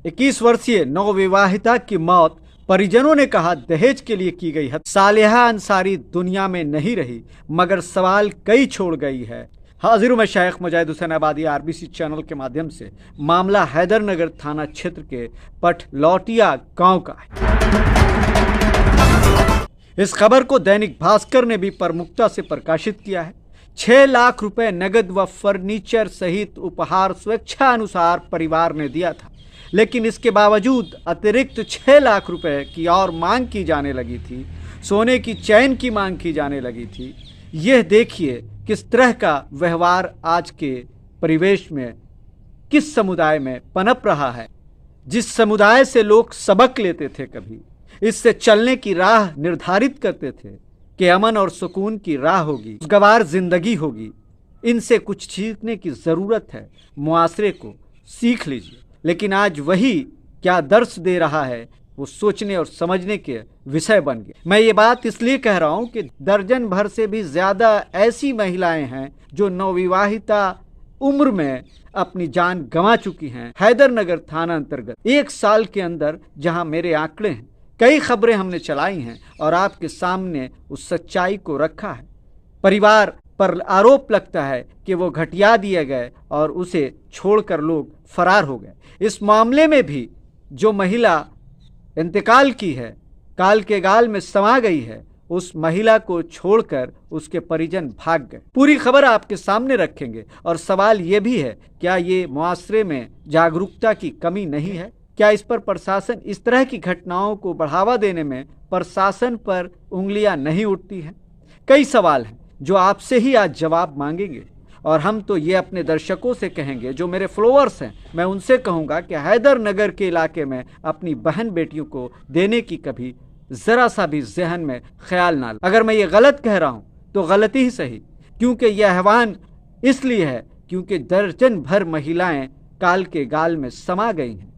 21 वर्षीय नवविवाहिता की मौत, परिजनों ने कहा दहेज के लिए की गई हत्या। सालेहा अंसारी दुनिया में नहीं रही मगर सवाल कई छोड़ गई है। हाजिर मैं शेख मुजाहिद हुसैन आबादी आरबीसी चैनल के माध्यम से। मामला हैदरनगर थाना क्षेत्र के पठलौटिया गांव का है। इस खबर को दैनिक भास्कर ने भी प्रमुखता से प्रकाशित किया है। 6 लाख रुपए नगद व फर्नीचर सहित उपहार स्वेच्छा अनुसार परिवार ने दिया था, लेकिन इसके बावजूद अतिरिक्त 6 लाख रुपए की और मांग की जाने लगी थी। सोने की चैन की मांग की जाने लगी थी। यह देखिए किस तरह का व्यवहार आज के परिवेश में, किस समुदाय में पनप रहा है। जिस समुदाय से लोग सबक लेते थे, कभी इससे चलने की राह निर्धारित करते थे कि अमन और सुकून की राह होगी, खुशगवार जिंदगी होगी। इनसे कुछ सीखने की जरूरत है। मुआशरे को सीख लीजिए। लेकिन आज वही क्या दर्श दे रहा है, वो सोचने और समझने के विषय बन गए। मैं ये बात इसलिए कह रहा हूं कि दर्जन भर से भी ज्यादा ऐसी महिलाएं हैं जो नवविवाहिता उम्र में अपनी जान गंवा चुकी हैं। हैदरनगर थाना अंतर्गत 1 साल के अंदर, जहां मेरे आंकड़े हैं, कई खबरें हमने चलाई हैं और आपके सामने उस सच्चाई को रखा है। परिवार पर आरोप लगता है कि वो घटिया दिए गए और उसे छोड़कर लोग फरार हो गए। इस मामले में भी जो महिला इंतकाल की है, काल के गाल में समा गई है, उस महिला को छोड़कर उसके परिजन भाग गए। पूरी खबर आपके सामने रखेंगे। और सवाल ये भी है, क्या ये मुआशरे में जागरूकता की कमी नहीं है? क्या इस पर प्रशासन, इस तरह की घटनाओं को बढ़ावा देने में प्रशासन पर उंगलियां नहीं उठती हैं? कई सवाल हैं जो आपसे ही आज जवाब मांगेंगे। और हम तो ये अपने दर्शकों से कहेंगे, जो मेरे फॉलोअर्स हैं, मैं उनसे कहूँगा कि हैदरनगर के इलाके में अपनी बहन बेटियों को देने की कभी ज़रा सा भी जहन में ख्याल ना। अगर मैं ये गलत कह रहा हूँ तो गलती ही सही, क्योंकि यह आह्वान इसलिए है क्योंकि दर्जन भर महिलाएं काल के गाल में समा गई हैं।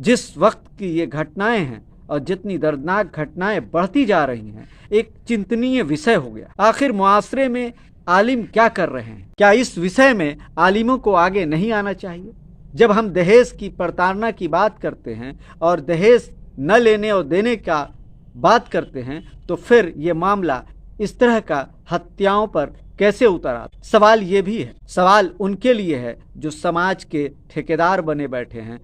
जिस वक्त की ये घटनाएं हैं और जितनी दर्दनाक घटनाएं बढ़ती जा रही हैं, एक चिंतनीय विषय हो गया। आखिर मुआशरे में आलिम क्या कर रहे हैं? क्या इस विषय में आलिमों को आगे नहीं आना चाहिए? जब हम दहेज की प्रताड़ना की बात करते हैं और दहेज न लेने और देने का बात करते हैं, तो फिर ये मामला इस तरह का हत्याओं पर कैसे उतर आता? सवाल ये भी है, सवाल उनके लिए है जो समाज के ठेकेदार बने बैठे हैं।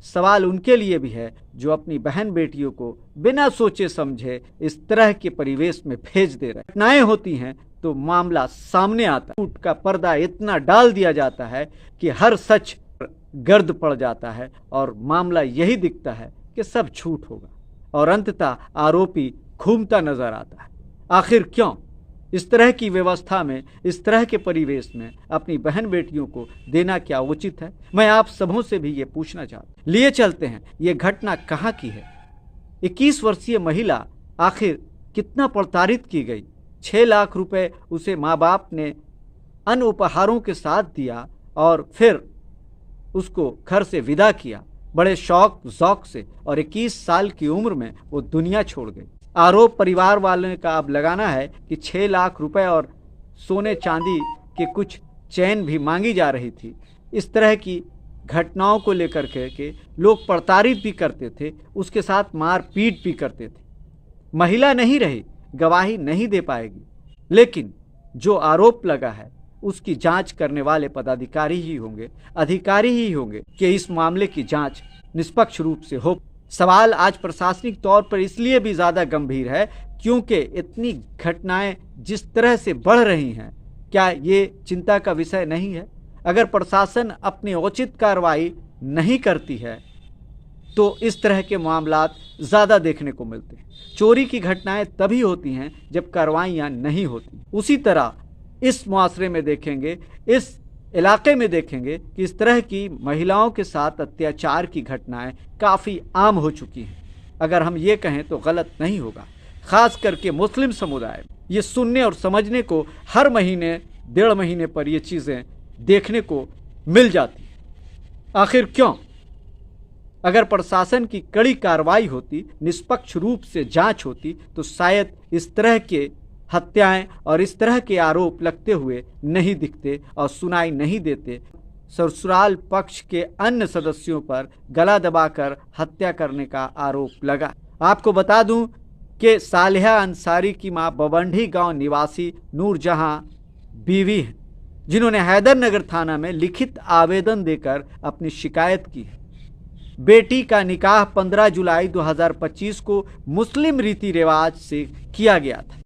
सवाल उनके लिए भी है जो अपनी बहन बेटियों को बिना सोचे समझे इस तरह के परिवेश में भेज दे रहे हैं। घटनाएं होती हैं तो मामला सामने आता है, झूठ का पर्दा इतना डाल दिया जाता है कि हर सच गर्द पड़ जाता है और मामला यही दिखता है कि सब झूठ होगा और अंततः आरोपी घूमता नजर आता है। आखिर क्यों इस तरह की व्यवस्था में, इस तरह के परिवेश में अपनी बहन बेटियों को देना क्या उचित है? मैं आप सबों से भी ये पूछना चाहता हूं। लिए चलते हैं, ये घटना कहाँ की है? 21 वर्षीय महिला आखिर कितना प्रताड़ित की गई? 6 लाख रुपए उसे माँ बाप ने अन्य उपहारों के साथ दिया और फिर उसको घर से विदा किया बड़े शौक ज़ौक से, और 21 साल की उम्र में वो दुनिया छोड़ गई। आरोप परिवार वालों का अब लगाना है कि 6 लाख रुपए और सोने चांदी के कुछ चैन भी मांगी जा रही थी। इस तरह की घटनाओं को लेकर के लोग प्रताड़ित भी करते थे, उसके साथ मारपीट भी करते थे। महिला नहीं रही, गवाही नहीं दे पाएगी, लेकिन जो आरोप लगा है उसकी जांच करने वाले पदाधिकारी ही होंगे, अधिकारी ही होंगे कि इस मामले की जांच निष्पक्ष रूप से हो। सवाल आज प्रशासनिक तौर पर इसलिए भी ज़्यादा गंभीर है क्योंकि इतनी घटनाएं जिस तरह से बढ़ रही हैं, क्या ये चिंता का विषय नहीं है? अगर प्रशासन अपनी उचित कार्रवाई नहीं करती है तो इस तरह के मामलात ज़्यादा देखने को मिलते हैं। चोरी की घटनाएं तभी होती हैं जब कार्रवाइयाँ नहीं होती। उसी तरह इस मुआशरे में देखेंगे, इस इलाके में देखेंगे कि इस तरह की महिलाओं के साथ अत्याचार की घटनाएं काफ़ी आम हो चुकी हैं। अगर हम ये कहें तो गलत नहीं होगा। ख़ास करके मुस्लिम समुदाय ये सुनने और समझने को हर महीने 1.5 महीने पर ये चीज़ें देखने को मिल जाती। आखिर क्यों? अगर प्रशासन की कड़ी कार्रवाई होती, निष्पक्ष रूप से जांच होती, तो शायद इस तरह के हत्याएं और इस तरह के आरोप लगते हुए नहीं दिखते और सुनाई नहीं देते। ससुराल पक्ष के अन्य सदस्यों पर गला दबाकर हत्या करने का आरोप लगा। आपको बता दूं कि सालिहा अंसारी की मां बवंडी गांव निवासी नूरजहां बीवी हैं, जिन्होंने हैदरनगर थाना में लिखित आवेदन देकर अपनी शिकायत की है। बेटी का निकाह 15 जुलाई 2025 को मुस्लिम रीति रिवाज से किया गया था।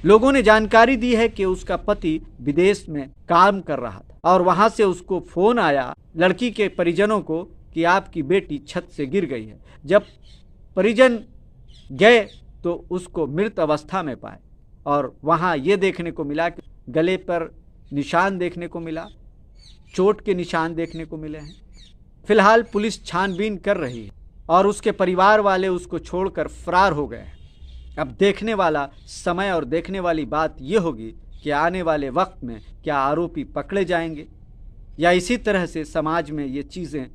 लोगों ने जानकारी दी है कि उसका पति विदेश में काम कर रहा था और वहां से उसको फोन आया लड़की के परिजनों को कि आपकी बेटी छत से गिर गई है। जब परिजन गए तो उसको मृत अवस्था में पाए और वहां ये देखने को मिला कि गले पर निशान देखने को मिला, चोट के निशान देखने को मिले हैं। फिलहाल पुलिस छानबीन कर रही है और उसके परिवार वाले उसको छोड़कर फरार हो गए हैं। अब देखने वाला समय और देखने वाली बात यह होगी कि आने वाले वक्त में क्या आरोपी पकड़े जाएंगे या इसी तरह से समाज में ये चीज़ें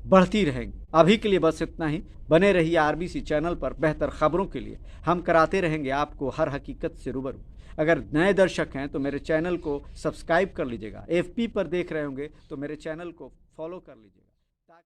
बढ़ती रहेंगी। अभी के लिए बस इतना ही। बने रहिए आरबीसी चैनल पर बेहतर खबरों के लिए। हम कराते रहेंगे आपको हर हकीकत से रूबरू। अगर नए दर्शक हैं तो मेरे चैनल को सब्सक्राइब कर लीजिएगा। FB पर देख रहे होंगे तो मेरे चैनल को फॉलो कर लीजिएगा।